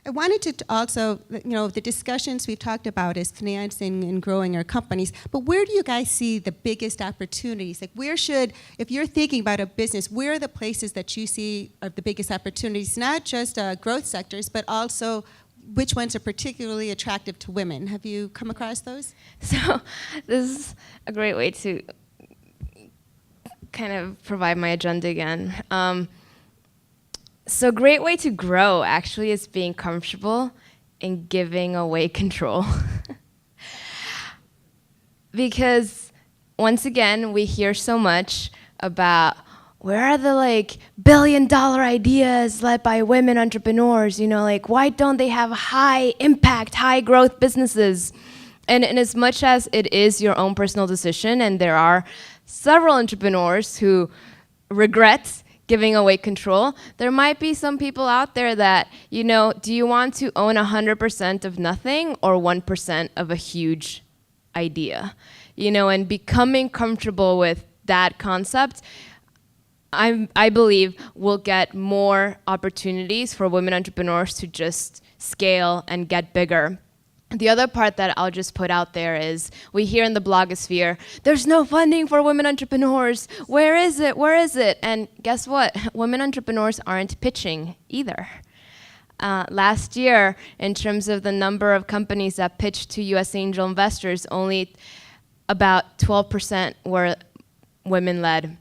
I wanted to also, the discussions we've talked about is financing and growing our companies, but where do you guys see the biggest opportunities? Like if you're thinking about a business, where are the places that you see are the biggest opportunities, not just growth sectors, but also which ones are particularly attractive to women? Have you come across those? So this is a great way to kind of provide my agenda again. So a great way to grow actually is being comfortable in giving away control. Because once again, we hear so much about where are the billion-dollar ideas led by women entrepreneurs, why don't they have high impact, high growth businesses? And as much as it is your own personal decision, and there are several entrepreneurs who regret giving away control, there might be some people out there that, do you want to own 100% of nothing or 1% of a huge idea? And becoming comfortable with that concept, I believe will get more opportunities for women entrepreneurs to just scale and get bigger. The other part that I'll just put out there is we hear in the blogosphere, there's no funding for women entrepreneurs. Where is it? Where is it? And guess what? Women entrepreneurs aren't pitching either. Last year, in terms of the number of companies that pitched to US angel investors, only about 12% were women-led.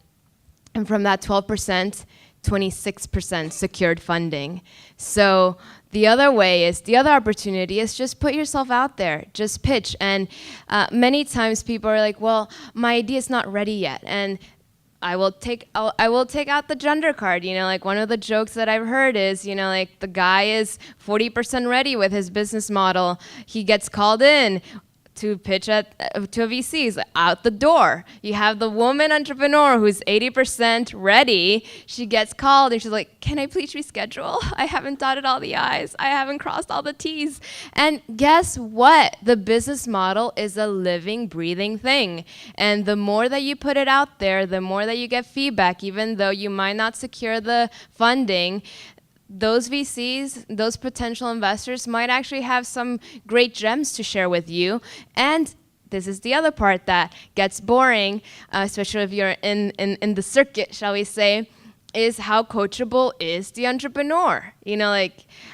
And from that 12%, 26% secured funding. So the other opportunity is just put yourself out there, just pitch. And many times people are like, well, my idea is not ready yet. And I will take out the gender card. One of the jokes that I've heard is, the guy is 40% ready with his business model. He gets called in to pitch to a VC, he's out the door. You have the woman entrepreneur who's 80% ready. She gets called and she's like, can I please reschedule? I haven't dotted all the I's. I haven't crossed all the T's. And guess what? The business model is a living, breathing thing. And the more that you put it out there, the more that you get feedback, even though you might not secure the funding, those VCs, those potential investors might actually have some great gems to share with you. And this is the other part that gets boring, especially if you're in the circuit, shall we say, is how coachable is the entrepreneur?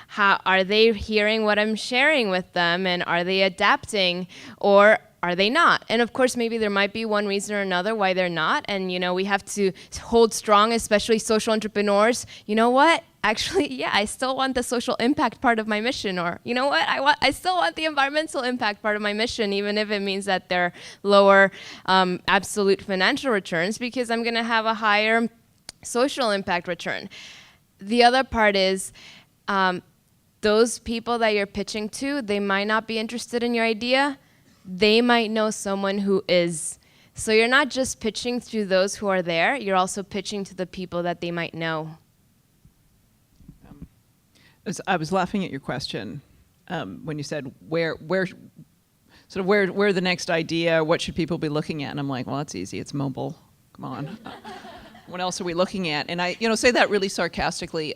How are they hearing what I'm sharing with them, and are they adapting, or are they not? And of course, maybe there might be one reason or another why they're not, and we have to hold strong, especially social entrepreneurs. You know what? Actually, yeah, I still want the social impact part of my mission, or you know what? I still want the environmental impact part of my mission, even if it means that they're lower absolute financial returns, because I'm gonna have a higher social impact return. The other part is those people that you're pitching to, they might not be interested in your idea. They might know someone who is. So you're not just pitching to those who are there, you're also pitching to the people that they might know. I was laughing at your question when you said where the next idea, what should people be looking at? And I'm like, well, that's easy. It's mobile. Come on. What else are we looking at? And I, say that really sarcastically.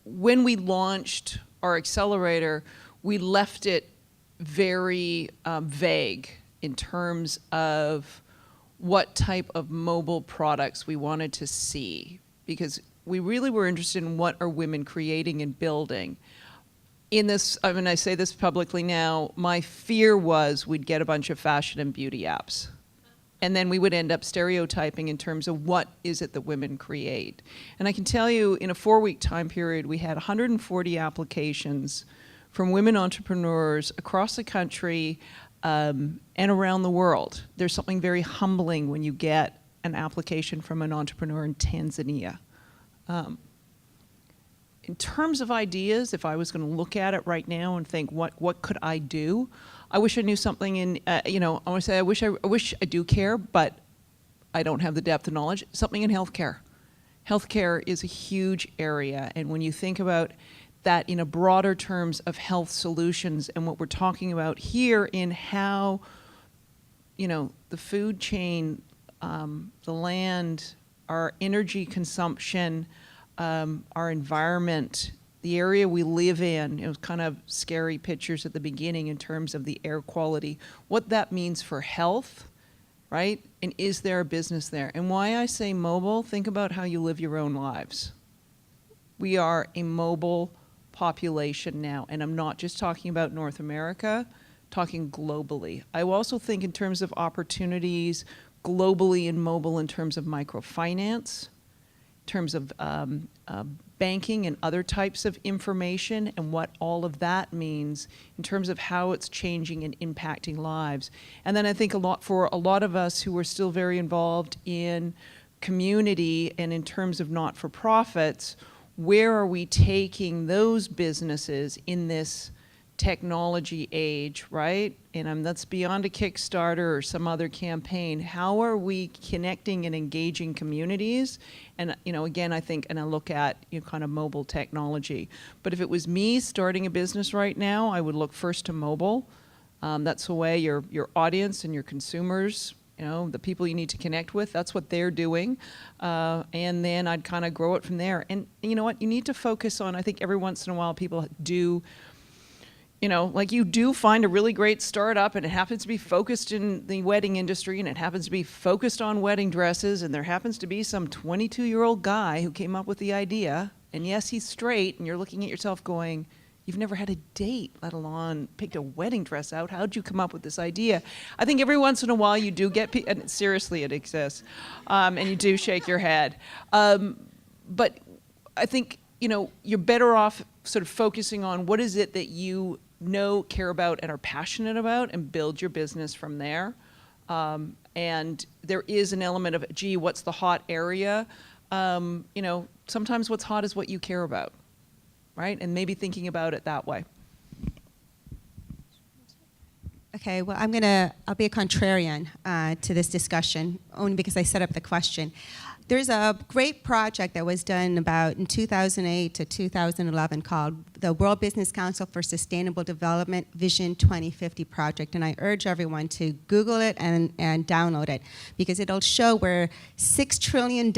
When we launched our accelerator, we left it very vague in terms of what type of mobile products we wanted to see, because we really were interested in what are women creating and building. In this, I say this publicly now, my fear was we'd get a bunch of fashion and beauty apps. And then we would end up stereotyping in terms of what is it that women create. And I can tell you, in a 4-week time period, we had 140 applications from women entrepreneurs across the country and around the world. There's something very humbling when you get an application from an entrepreneur in Tanzania. In terms of ideas, if I was going to look at it right now and think, what could I do? I wish I knew something in, I want to say I wish I do care, but I don't have the depth of knowledge. Something in healthcare. Healthcare is a huge area, and when you think about that in a broader terms of health solutions and what we're talking about here in how, the food chain, the land, our energy consumption, our environment, the area we live in, it was kind of scary pictures at the beginning in terms of the air quality, what that means for health, right? And is there a business there? And why I say mobile, think about how you live your own lives. We are a mobile population now, and I'm not just talking about North America, talking globally. I also think in terms of opportunities globally and mobile in terms of microfinance, in terms of banking and other types of information and what all of that means in terms of how it's changing and impacting lives. And then I think for a lot of us who are still very involved in community and in terms of not-for-profits, where are we taking those businesses in this technology age, right? And that's beyond a Kickstarter or some other campaign. How are we connecting and engaging communities? And again, I think, and I look at kind of mobile technology. But if it was me starting a business right now, I would look first to mobile. That's the way your audience and your consumers, the people you need to connect with, that's what they're doing. And then I'd kind of grow it from there. And you know what? You need to focus on, I think every once in a while people do, like you do find a really great startup and it happens to be focused in the wedding industry and it happens to be focused on wedding dresses and there happens to be some 22-year-old guy who came up with the idea. And yes, he's straight and you're looking at yourself going, you've never had a date, let alone picked a wedding dress out. How'd you come up with this idea? I think every once in a while you do get, and seriously it exists, and you do shake your head. But I think, you're better off sort of focusing on what is it that you care about and are passionate about and build your business from there. And there is an element of, gee, what's the hot area? Sometimes what's hot is what you care about, right? And maybe thinking about it that way. Okay, well, I'll be a contrarian to this discussion, only because I set up the question. There's a great project that was done about in 2008 to 2011 called the World Business Council for Sustainable Development Vision 2050 project, and I urge everyone to Google it and download it because it'll show where $6 trillion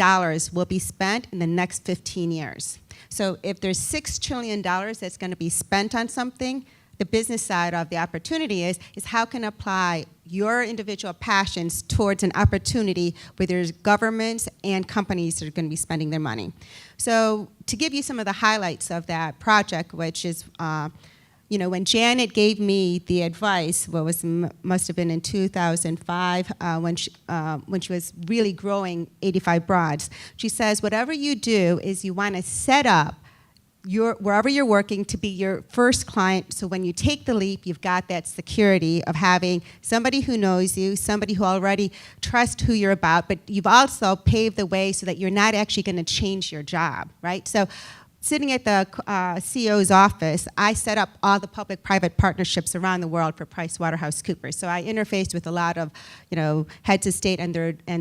will be spent in the next 15 years. So if there's $6 trillion that's going to be spent on something, the business side of the opportunity is how can apply your individual passions towards an opportunity where there's governments and companies that are going to be spending their money. So to give you some of the highlights of that project, which is, when Janet gave me the advice, must have been in 2005, when she was really growing 85 Broads, she says, whatever you do is you want to set up wherever you're working to be your first client, so when you take the leap, you've got that security of having somebody who knows you, somebody who already trusts who you're about, but you've also paved the way so that you're not actually going to change your job, right? So sitting at the CEO's office, I set up all the public-private partnerships around the world for PricewaterhouseCoopers. So I interfaced with a lot of, heads of state and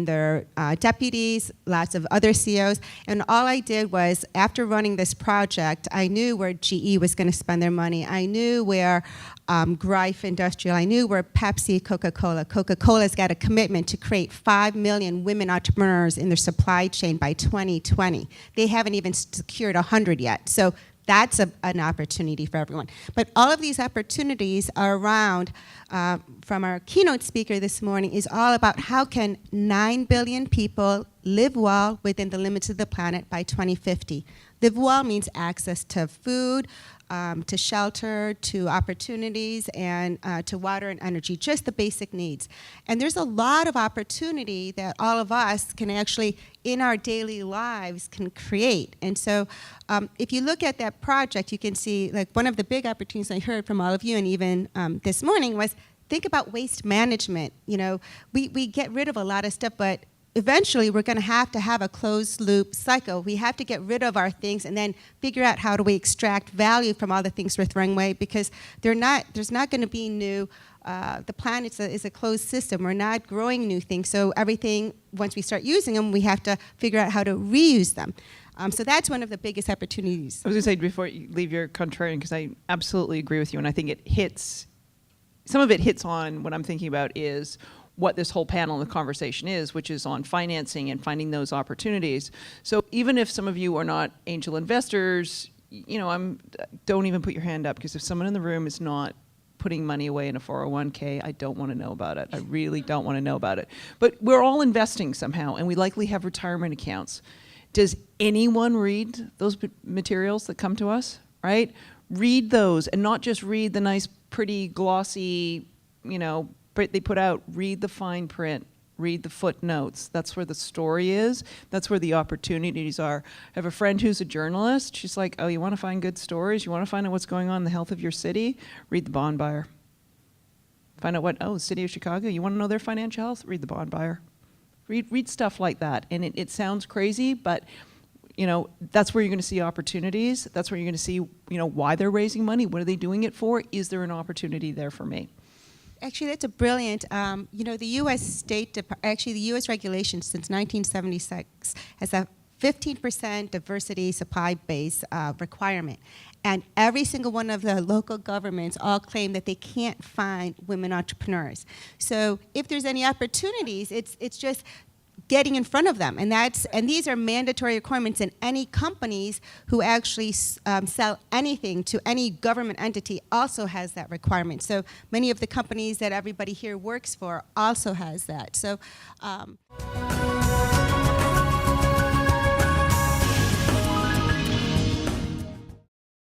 their deputies, lots of other CEOs. And all I did was, after running this project, I knew where GE was going to spend their money. I knew where Greif Industrial. I knew where Pepsi, Coca-Cola. Coca-Cola's got a commitment to create 5 million women entrepreneurs in their supply chain by 2020. They haven't even secured 100 yet. So that's an opportunity for everyone. But all of these opportunities are around, from our keynote speaker this morning, is all about how can 9 billion people live well within the limits of the planet by 2050. Live well means access to food, to shelter, to opportunities, and to water and energy, just the basic needs. And there's a lot of opportunity that all of us can actually, in our daily lives, can create. And so if you look at that project, you can see, like, one of the big opportunities I heard from all of you, and even this morning, was think about waste management. We get rid of a lot of stuff, but eventually we're going to have a closed loop cycle. We have to get rid of our things and then figure out how do we extract value from all the things we're throwing away, because there's not going to be new, the planet is a closed system. We're not growing new things. So everything, once we start using them, we have to figure out how to reuse them. So that's one of the biggest opportunities. I was going to say, before you leave your contrarian, because I absolutely agree with you, and I think some of it hits on what I'm thinking about is what this whole panel and the conversation is, which is on financing and finding those opportunities. So even if some of you are not angel investors, don't even put your hand up, because if someone in the room is not putting money away in a 401k, I don't want to know about it. I really don't want to know about it. But we're all investing somehow, and we likely have retirement accounts. Does anyone read those materials that come to us, right? Read those, and not just read the nice, pretty, glossy, they put out. Read the fine print. Read the footnotes. That's where the story is. That's where the opportunities are. I have a friend who's a journalist. She's like, oh, you want to find good stories? You want to find out what's going on in the health of your city? Read the bond buyer. Find out the city of Chicago, you want to know their financial health? Read the bond buyer. Read stuff like that. And it sounds crazy, but that's where you're going to see opportunities. That's where you're going to see, why they're raising money. What are they doing it for? Is there an opportunity there for me? Actually, that's a brilliant, the U.S. the U.S. regulation since 1976 has a 15% diversity supply base requirement. And every single one of the local governments all claim that they can't find women entrepreneurs. So if there's any opportunities, it's just getting in front of them, and these are mandatory requirements, and any companies who actually sell anything to any government entity also has that requirement. So many of the companies that everybody here works for also has that. So.